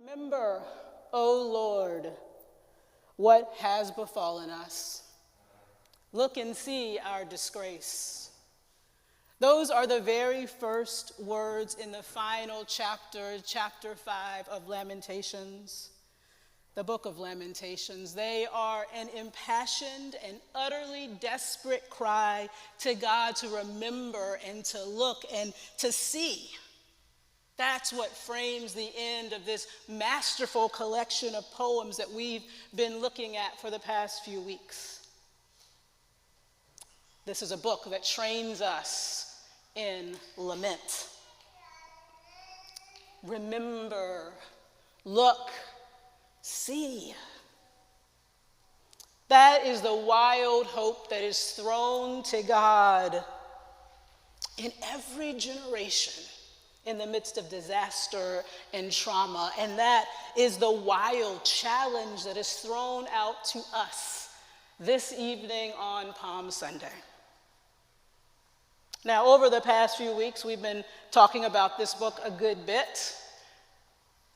Remember, O Lord, what has befallen us. Look and see our disgrace. Those are the very first words in the final chapter, chapter 5 of Lamentations, the book of Lamentations. They are an impassioned and utterly desperate cry to God to remember and to look and to see. That's what frames the end of this masterful collection of poems that we've been looking at for the past few weeks. This is a book that trains us in lament. Remember, look, see. That is the wild hope that is thrown to God in every generation in the midst of disaster and trauma. And that is the wild challenge that is thrown out to us this evening on Palm Sunday. Now, over the past few weeks, we've been talking about this book a good bit.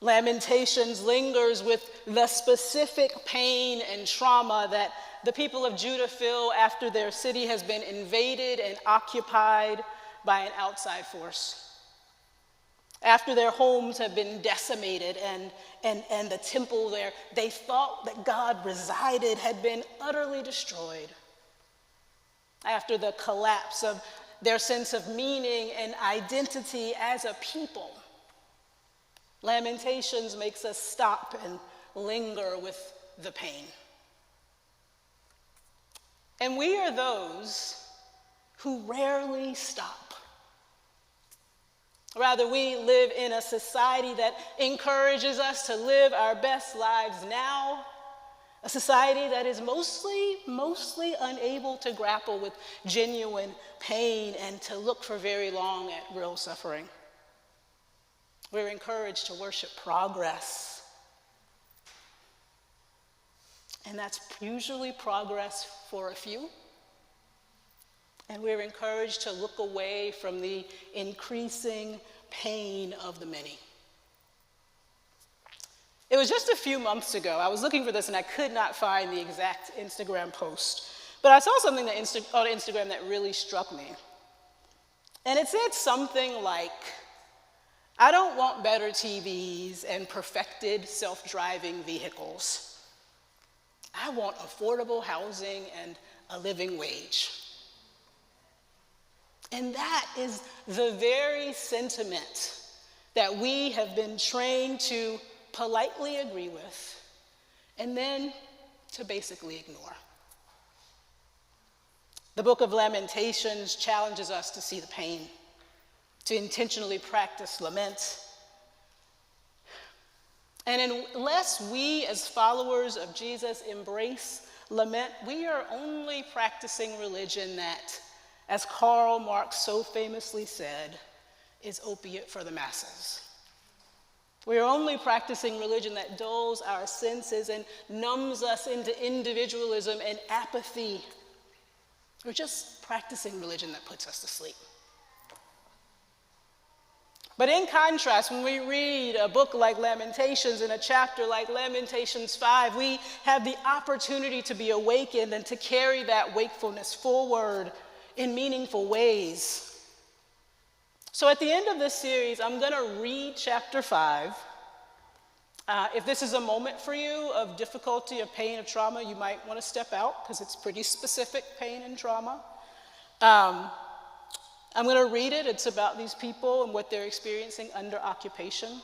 Lamentations lingers with the specific pain and trauma that the people of Judah feel after their city has been invaded and occupied by an outside force. After their homes have been decimated and the temple there they thought that God resided had been utterly destroyed. After the collapse of their sense of meaning and identity as a people, Lamentations makes us stop and linger with the pain. And we are those who rarely stop. Rather, we live in a society that encourages us to live our best lives now, a society that is mostly unable to grapple with genuine pain and to look for very long at real suffering. We're encouraged to worship progress. And that's usually progress for a few. And we're encouraged to look away from the increasing pain of the many. It was just a few months ago, I was looking for this and I could not find the exact Instagram post, but I saw something on Instagram that really struck me. And it said something like, I don't want better TVs and perfected self-driving vehicles. I want affordable housing and a living wage. And that is the very sentiment that we have been trained to politely agree with and then to basically ignore. The book of Lamentations challenges us to see the pain, to intentionally practice lament. And unless we as followers of Jesus embrace lament, we are only practicing religion that, as Karl Marx so famously said, is opiate for the masses. We are only practicing religion that dulls our senses and numbs us into individualism and apathy. We're just practicing religion that puts us to sleep. But in contrast, when we read a book like Lamentations in a chapter like Lamentations 5, we have the opportunity to be awakened and to carry that wakefulness forward in meaningful ways. So at the end of this series, I'm going to read chapter 5. If this is a moment for you of difficulty, of pain, of trauma, you might want to step out because it's pretty specific pain and trauma. I'm going to read it. It's about these people and what they're experiencing under occupation.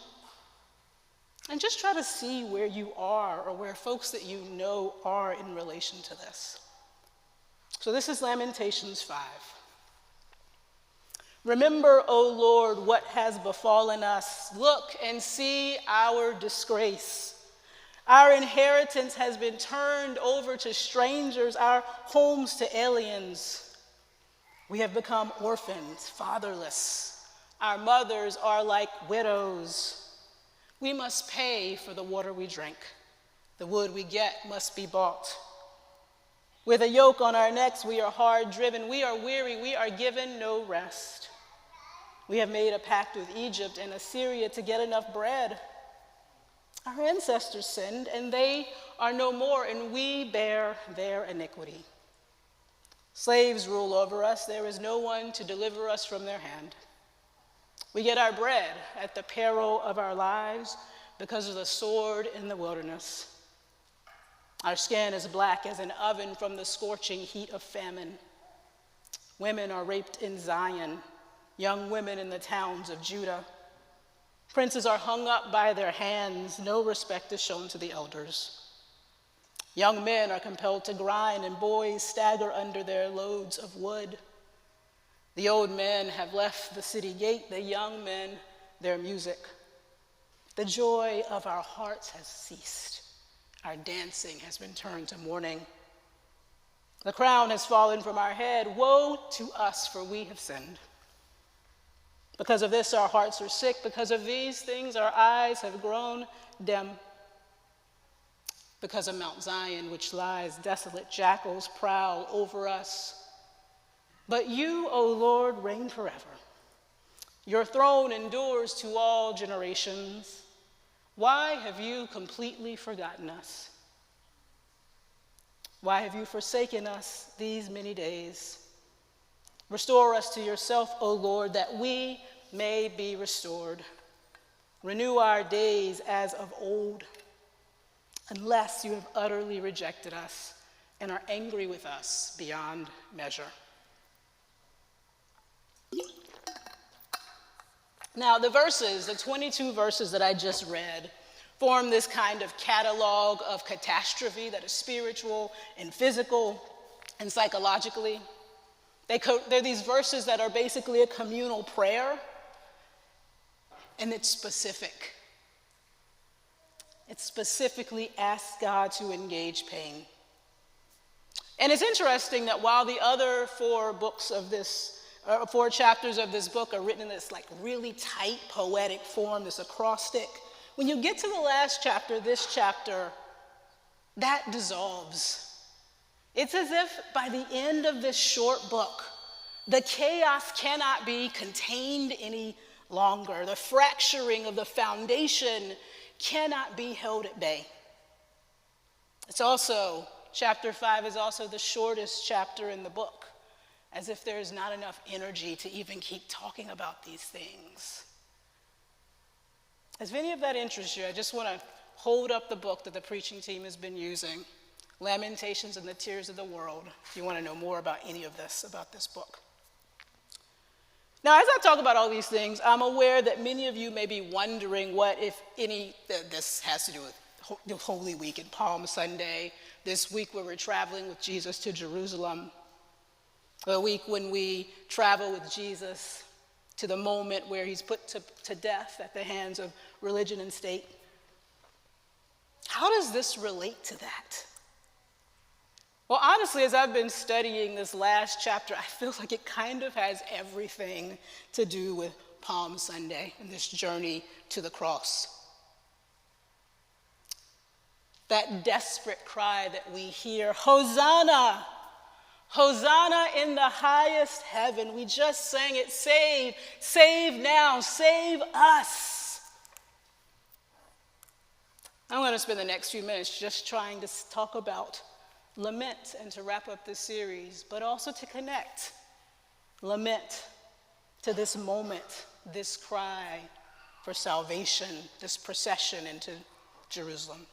And just try to see where you are or where folks that you know are in relation to this. So this is Lamentations 5. Remember, O Lord, what has befallen us. Look and see our disgrace. Our inheritance has been turned over to strangers, our homes to aliens. We have become orphans, fatherless. Our mothers are like widows. We must pay for the water we drink. The wood we get must be bought. With a yoke on our necks, we are hard driven. We are weary. We are given no rest. We have made a pact with Egypt and Assyria to get enough bread. Our ancestors sinned, and they are no more, and we bear their iniquity. Slaves rule over us. There is no one to deliver us from their hand. We get our bread at the peril of our lives because of the sword in the wilderness. Our skin is black as an oven from the scorching heat of famine. Women are raped in Zion, young women in the towns of Judah. Princes are hung up by their hands. No respect is shown to the elders. Young men are compelled to grind, and boys stagger under their loads of wood. The old men have left the city gate, the young men their music. The joy of our hearts has ceased. Our dancing has been turned to mourning. The crown has fallen from our head. Woe to us, for we have sinned. Because of this, our hearts are sick. Because of these things, our eyes have grown dim. Because of Mount Zion, which lies desolate, jackals prowl over us. But you, O Lord, reign forever. Your throne endures to all generations. Why have you completely forgotten us? Why have you forsaken us these many days? Restore us to yourself, O Lord, that we may be restored. Renew our days as of old, unless you have utterly rejected us and are angry with us beyond measure. Now, the 22 verses that I just read, form this kind of catalog of catastrophe that is spiritual and physical and psychologically. They're these verses that are basically a communal prayer, and it's specific. It specifically asks God to engage pain. And it's interesting that while the other four chapters of this book are written in this like really tight poetic form, this acrostic, when you get to the last chapter, this chapter, that dissolves. It's as if by the end of this short book, the chaos cannot be contained any longer. The fracturing of the foundation cannot be held at bay. Chapter 5 is also the shortest chapter in the book, as if there is not enough energy to even keep talking about these things. As if any of that interests you, I just want to hold up the book that the preaching team has been using, Lamentations and the Tears of the World, if you want to know more about any of this, about this book. Now, as I talk about all these things, I'm aware that many of you may be wondering what, if any, this has to do with the Holy Week and Palm Sunday, this week where we're traveling with Jesus to Jerusalem, the week when we travel with Jesus to the moment where he's put to death at the hands of religion and state. How does this relate to that? Well, honestly, as I've been studying this last chapter, I feel like it kind of has everything to do with Palm Sunday and this journey to the cross. That desperate cry that we hear, Hosanna! Hosanna in the highest heaven. We just sang it, save now, save us. I'm going to spend the next few minutes just trying to talk about lament and to wrap up this series, but also to connect lament to this moment, this cry for salvation, this procession into Jerusalem.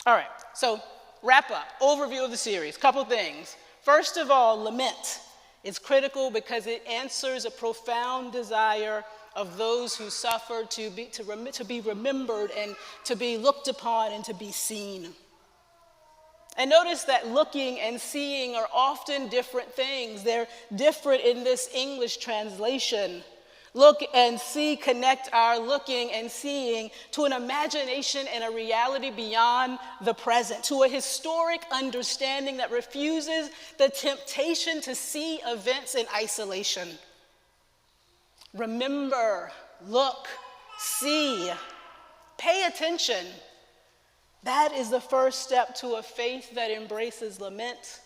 All right, so wrap up, overview of the series, couple things. First of all, lament is critical because it answers a profound desire of those who suffer to be remembered and to be looked upon and to be seen. And notice that looking and seeing are often different things. They're different in this English translation. Look and see, connect our looking and seeing to an imagination and a reality beyond the present, to a historic understanding that refuses the temptation to see events in isolation. Remember, look, see, pay attention. That is the first step to a faith that embraces lament.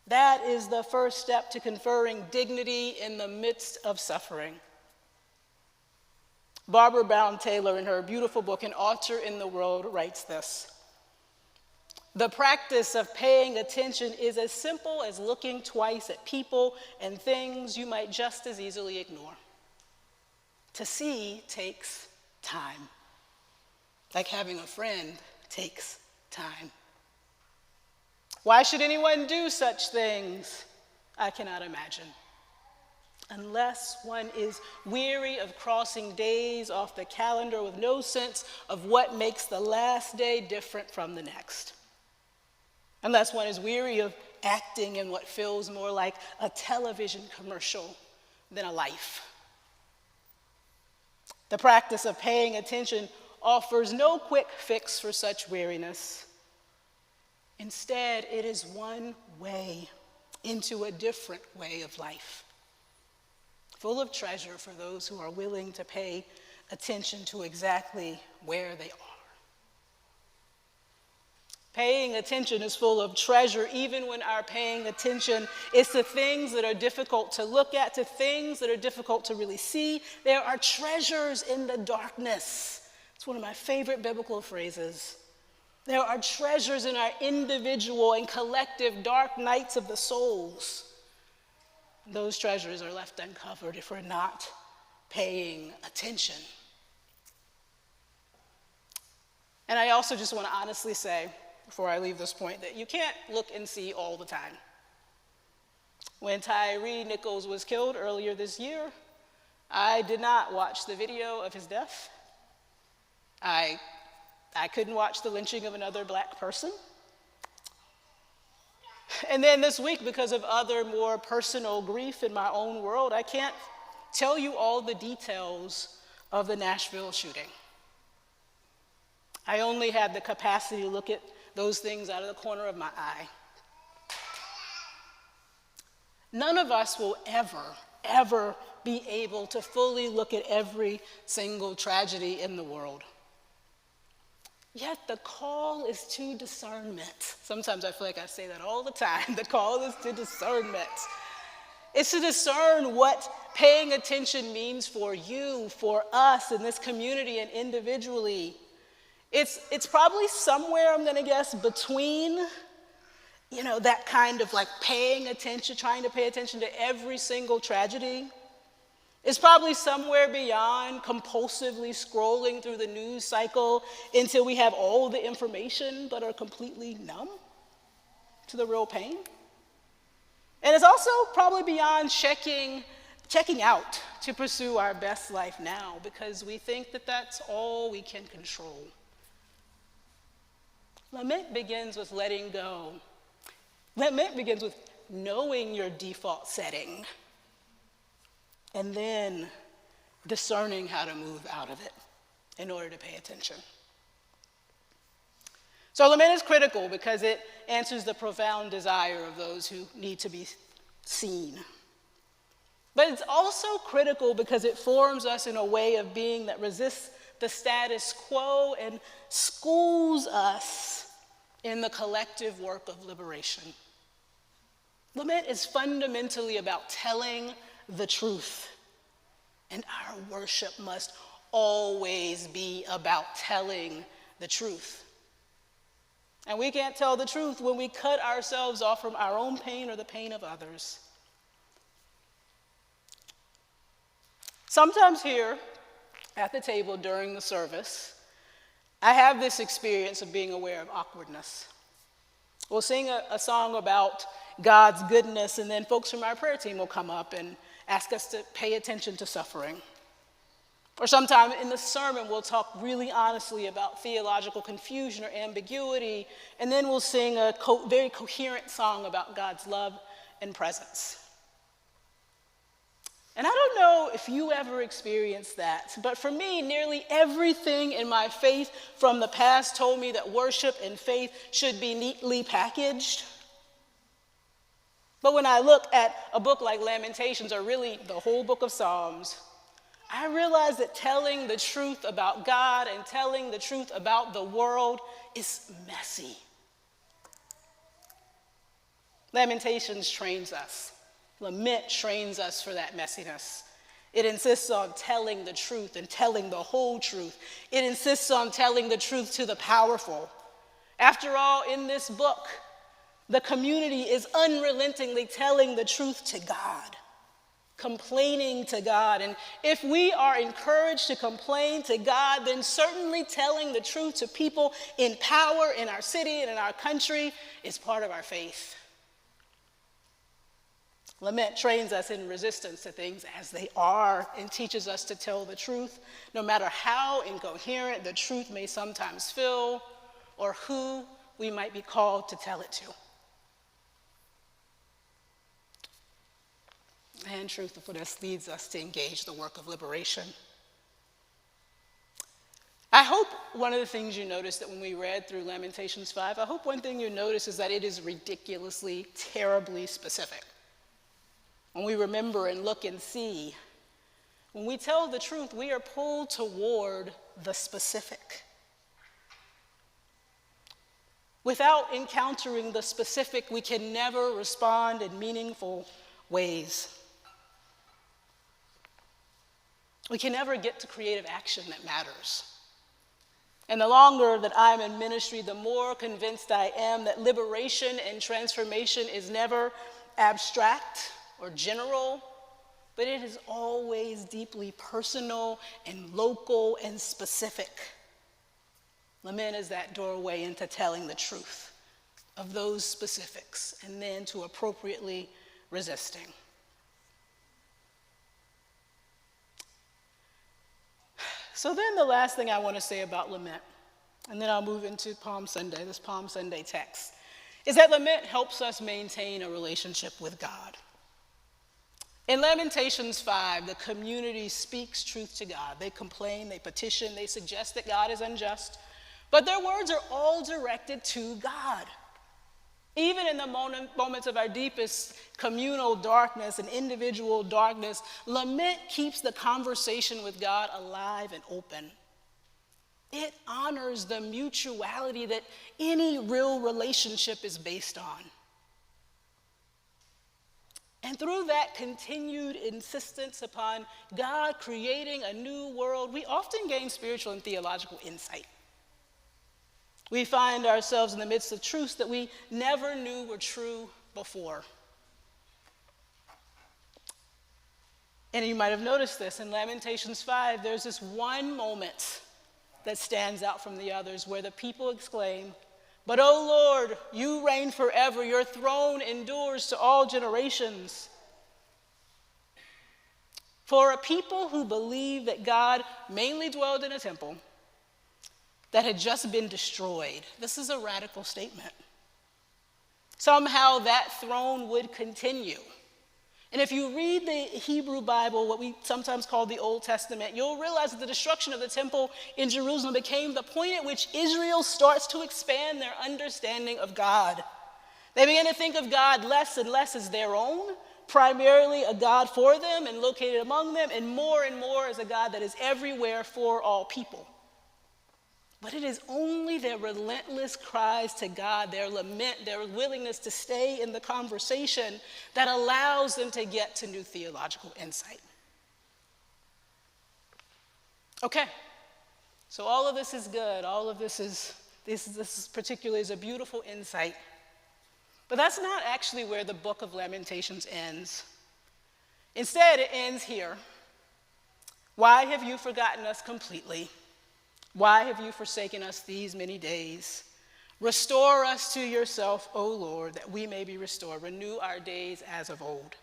That is the first step to conferring dignity in the midst of suffering. Barbara Brown Taylor, in her beautiful book, An Altar in the World, writes this: "The practice of paying attention is as simple as looking twice at people and things you might just as easily ignore. To see takes time. Like having a friend takes time. Why should anyone do such things? I cannot imagine. Unless one is weary of crossing days off the calendar with no sense of what makes the last day different from the next. Unless one is weary of acting in what feels more like a television commercial than a life. The practice of paying attention offers no quick fix for such weariness. Instead, it is one way into a different way of life, full of treasure for those who are willing to pay attention to exactly where they are. Paying attention is full of treasure, even when our paying attention is to things that are difficult to look at, to things that are difficult to really see. There are treasures in the darkness. It's one of my favorite biblical phrases. There are treasures in our individual and collective dark nights of the souls. Those treasures are left uncovered if we're not paying attention. And I also just want to honestly say, before I leave this point, that you can't look and see all the time. When Tyree Nichols was killed earlier this year, I did not watch the video of his death. I couldn't watch the lynching of another black person. And then this week, because of other more personal grief in my own world, I can't tell you all the details of the Nashville shooting. I only had the capacity to look at those things out of the corner of my eye. None of us will ever be able to fully look at every single tragedy in the world. Yet the call is to discernment. Sometimes I feel like I say that all the time. The call is to discernment. It's to discern what paying attention means for you, for us, in this community and individually. It's probably somewhere, I'm gonna guess, between, that kind of like paying attention, trying to pay attention to every single tragedy. It's probably somewhere beyond compulsively scrolling through the news cycle until we have all the information but are completely numb to the real pain. And it's also probably beyond checking out to pursue our best life now because we think that that's all we can control. Lament begins with letting go. Lament begins with knowing your default setting and then discerning how to move out of it in order to pay attention. So lament is critical because it answers the profound desire of those who need to be seen. But it's also critical because it forms us in a way of being that resists the status quo and schools us in the collective work of liberation. Lament is fundamentally about telling the truth, and our worship must always be about telling the truth. And we can't tell the truth when we cut ourselves off from our own pain or the pain of others. Sometimes here at the table during the service, I have this experience of being aware of awkwardness. We'll sing a song about God's goodness, and then folks from our prayer team will come up and ask us to pay attention to suffering. Or sometime in the sermon, we'll talk really honestly about theological confusion or ambiguity, and then we'll sing a very coherent song about God's love and presence. And I don't know if you ever experienced that, but for me, nearly everything in my faith from the past told me that worship and faith should be neatly packaged. But when I look at a book like Lamentations, or really the whole book of Psalms, I realize that telling the truth about God and telling the truth about the world is messy. Lamentations trains us. Lament trains us for that messiness. It insists on telling the truth and telling the whole truth. It insists on telling the truth to the powerful. After all, in this book, the community is unrelentingly telling the truth to God, complaining to God. And if we are encouraged to complain to God, then certainly telling the truth to people in power in our city and in our country is part of our faith. Lament trains us in resistance to things as they are and teaches us to tell the truth, no matter how incoherent the truth may sometimes feel or who we might be called to tell it to. And truthfulness leads us to engage the work of liberation. I hope one of the things you noticed that when we read through Lamentations 5, I hope one thing you notice is that it is ridiculously, terribly specific. When we remember and look and see, when we tell the truth, we are pulled toward the specific. Without encountering the specific, we can never respond in meaningful ways. We can never get to creative action that matters. And the longer that I'm in ministry, the more convinced I am that liberation and transformation is never abstract or general, but it is always deeply personal and local and specific. Lament is that doorway into telling the truth of those specifics and then to appropriately resisting. So then the last thing I want to say about lament, and then I'll move into Palm Sunday, this Palm Sunday text, is that lament helps us maintain a relationship with God. In Lamentations 5, the community speaks truth to God. They complain, they petition, they suggest that God is unjust, but their words are all directed to God. Even in the moments of our deepest communal darkness and individual darkness, lament keeps the conversation with God alive and open. It honors the mutuality that any real relationship is based on. And through that continued insistence upon God creating a new world, we often gain spiritual and theological insight. We find ourselves in the midst of truths that we never knew were true before. And you might have noticed this in Lamentations 5, there's this one moment that stands out from the others where the people exclaim, "But, O Lord, you reign forever. Your throne endures to all generations." For a people who believe that God mainly dwelled in a temple that had just been destroyed, this is a radical statement. Somehow that throne would continue. And if you read the Hebrew Bible, what we sometimes call the Old Testament, you'll realize that the destruction of the temple in Jerusalem became the point at which Israel starts to expand their understanding of God. They began to think of God less and less as their own, primarily a God for them and located among them, and more as a God that is everywhere for all people. But it is only their relentless cries to God, their lament, their willingness to stay in the conversation that allows them to get to new theological insight. Okay, so all of this is good. All of this particularly is a beautiful insight. But that's not actually where the book of Lamentations ends. Instead, it ends here. Why have you forgotten us completely? Why have you forsaken us these many days? Restore us to yourself, O Lord, that we may be restored. Renew our days as of old.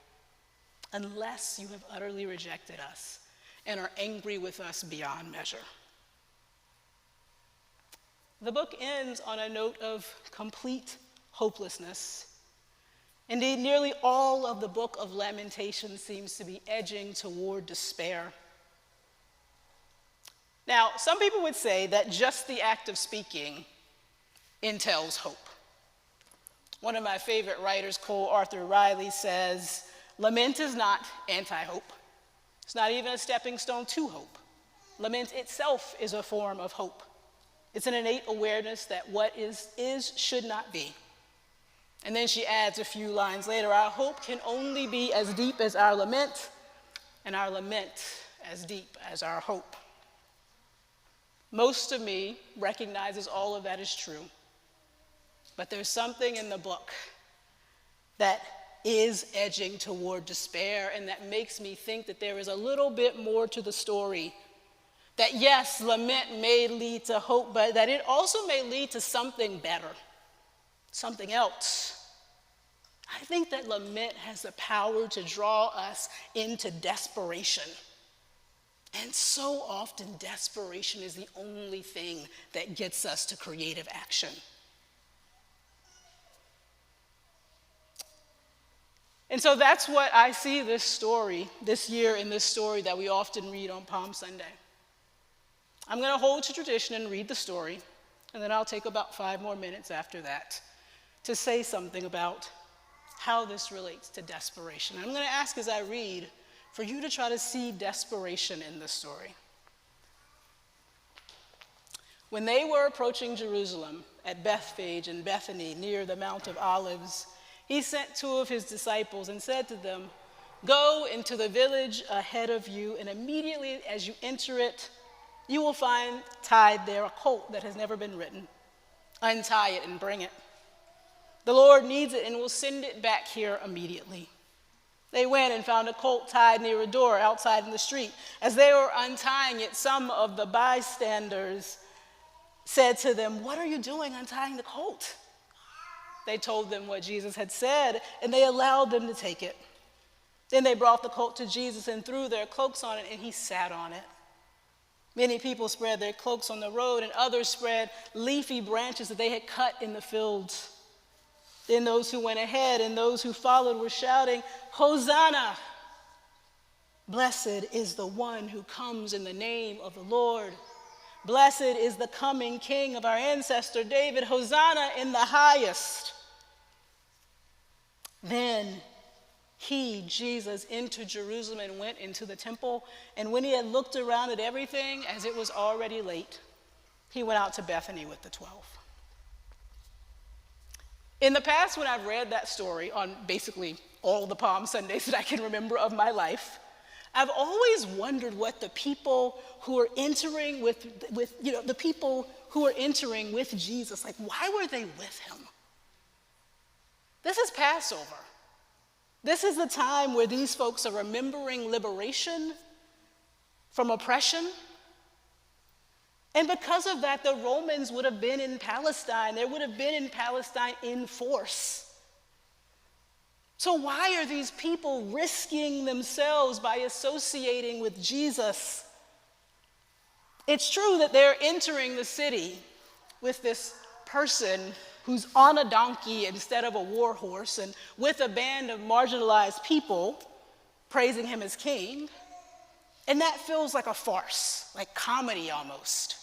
Unless you have utterly rejected us and are angry with us beyond measure. The book ends on a note of complete hopelessness. Indeed, nearly all of the book of Lamentations seems to be edging toward despair. Now, some people would say that just the act of speaking entails hope. One of my favorite writers, Cole Arthur Riley, says, "Lament is not anti-hope. It's not even a stepping stone to hope. Lament itself is a form of hope. It's an innate awareness that what is should not be." And then she adds a few lines later, "Our hope can only be as deep as our lament, and our lament as deep as our hope. Most of me recognizes all of that is true, but there's something in the book that is edging toward despair, and that makes me think that there is a little bit more to the story. That yes, lament may lead to hope, but that it also may lead to something better, something else. I think that lament has the power to draw us into desperation. And so often, desperation is the only thing that gets us to creative action. And so that's what I see this year in this story that we often read on Palm Sunday. I'm going to hold to tradition and read the story, and then I'll take about 5 more minutes after that to say something about how this relates to desperation. I'm going to ask as I read for you to try to see desperation in this story. When they were approaching Jerusalem at Bethphage and Bethany near the Mount of Olives, he sent 2 of his disciples and said to them, "Go into the village ahead of you, and immediately as you enter it, you will find tied there a colt that has never been ridden. Untie it and bring it. The Lord needs it and will send it back here immediately." They went and found a colt tied near a door outside in the street. As they were untying it, some of the bystanders said to them, "What are you doing untying the colt?" They told them what Jesus had said, and they allowed them to take it. Then they brought the colt to Jesus and threw their cloaks on it, and he sat on it. Many people spread their cloaks on the road, and others spread leafy branches that they had cut in the fields. Then those who went ahead and those who followed were shouting, "Hosanna! Blessed is the one who comes in the name of the Lord. Blessed is the coming King of our ancestor David. Hosanna in the highest." Then he, Jesus, entered Jerusalem and went into the temple. And when he had looked around at everything, as it was already late, he went out to Bethany with the 12. In the past, when I've read that story on basically all the Palm Sundays that I can remember of my life, I've always wondered what the people who are entering with the people who are entering with Jesus, like, why were they with him? This is Passover. This is the time where these folks are remembering liberation from oppression. And because of that, the Romans would have been in Palestine. They would have been in Palestine in force. So why are these people risking themselves by associating with Jesus? It's true that they're entering the city with this person who's on a donkey instead of a war horse, and with a band of marginalized people praising him as king. And that feels like a farce, like comedy almost.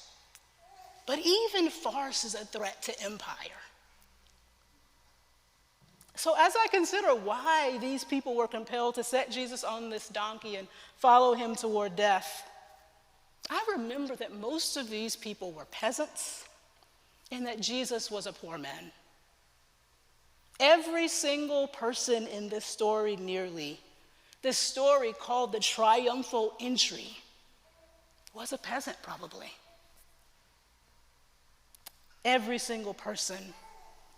But even farce is a threat to empire. So as I consider why these people were compelled to set Jesus on this donkey and follow him toward death, I remember that most of these people were peasants and that Jesus was a poor man. Every single person in this story nearly, this story called the triumphal entry, was a peasant probably. Every single person,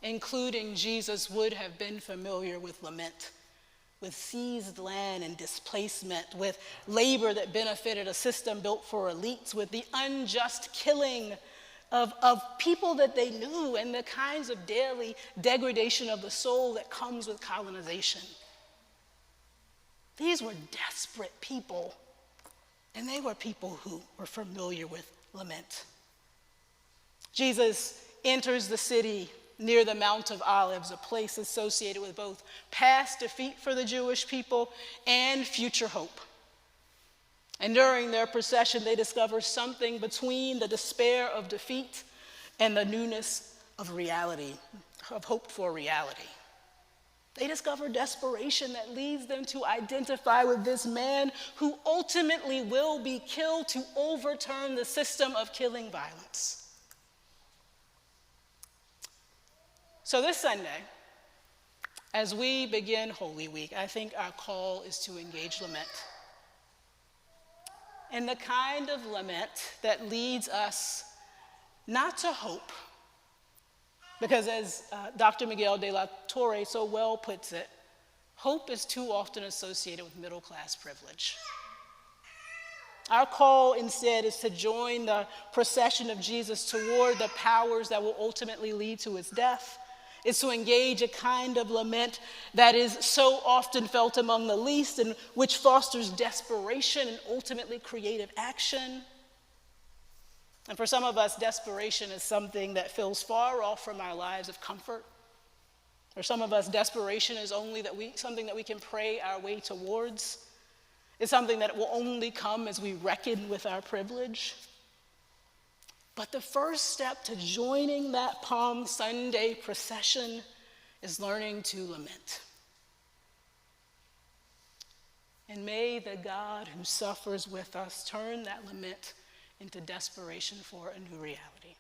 including Jesus, would have been familiar with lament, with seized land and displacement, with labor that benefited a system built for elites, with the unjust killing of people that they knew, and the kinds of daily degradation of the soul that comes with colonization. These were desperate people, and they were people who were familiar with lament. Jesus enters the city near the Mount of Olives, a place associated with both past defeat for the Jewish people and future hope. And during their procession, they discover something between the despair of defeat and the newness of reality, of hope for reality. They discover desperation that leads them to identify with this man who ultimately will be killed to overturn the system of killing violence. So this Sunday, as we begin Holy Week, I think our call is to engage lament. and the kind of lament that leads us not to hope, because as Dr. Miguel de la Torre so well puts it, hope is too often associated with middle-class privilege. Our call instead is to join the procession of Jesus toward the powers that will ultimately lead to his death. It's to engage a kind of lament that is so often felt among the least and which fosters desperation and ultimately creative action. And for some of us, desperation is something that feels far off from our lives of comfort. For some of us, desperation is only something that we can pray our way towards. It's something that will only come as we reckon with our privilege. But the first step to joining that Palm Sunday procession is learning to lament. And may the God who suffers with us turn that lament into desperation for a new reality.